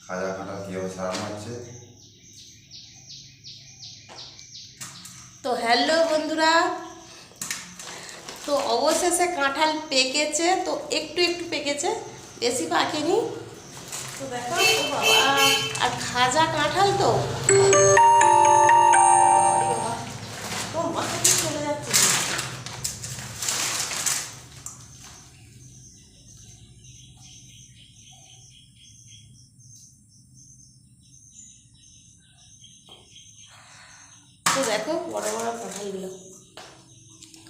খাজা কাঁঠাল কীভাবে সারানো হচ্ছে। তো হ্যালো বন্ধুরা, তো অবশেষে কাঁঠাল পেকেছে। তো একটু একটু পেকেছে, বেশি পাকেনি। তো দেখো, ও বাবা, আর খাজা কাঁঠাল তো তো মাথা ঠিক চলে যাচ্ছে। তো দেখো বড় বড়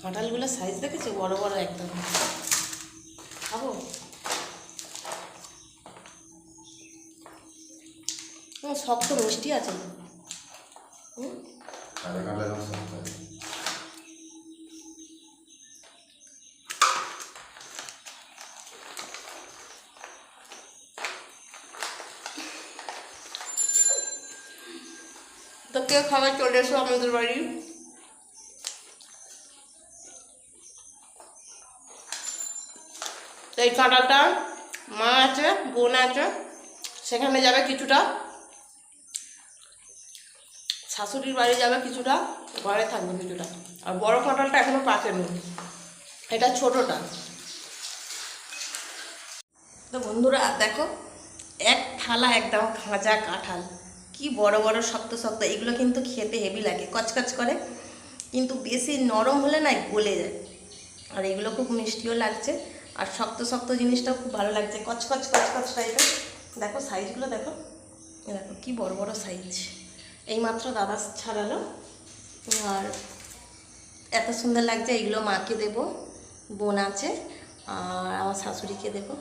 কাঁঠালগুলো সাইজ দেখেছো, বড় বড় একদম। খাবো? শক্ত মিষ্টি আছে। খাজা কাঁঠাল এবং শক্ত আছে। তো কেউ খাবার চলে এসো আমাদের বাড়ি। তো এই কাঁঠালটা মা আছে, বোন আছে, সেখানে যাবে কিছুটা, শাশুড়ির বাড়ি যাবে কিছুটা, ঘরে থাকবে কিছুটা। আর বড় কাঁঠালটা এখনো পাকেনি, এটা ছোটটা। তো বন্ধুরা দেখো, এক থালা একদম খাঁজা কাঁঠাল, কি বড় বড় শক্ত শক্ত। এগুলো কিন্তু খেতে হেভি লাগে, কচকচ করে, কিন্তু বেশি নরম হলে না গলে যায়। আর এগুলো খুব মিষ্টিও লাগছে, আর শক্ত শক্ত জিনিসটাও খুব ভালো লাগছে, কচকচ কচকচ টাইপের। দেখো সাইজগুলো দেখো, দেখো কি বড় বড় সাইজ। এইমাত্র দাদা ছাড়ালো, আর এত সুন্দর লাগছে। এগুলো মাকে দেবো, বোন আছে, আর আমার শাশুড়িকে দেবো।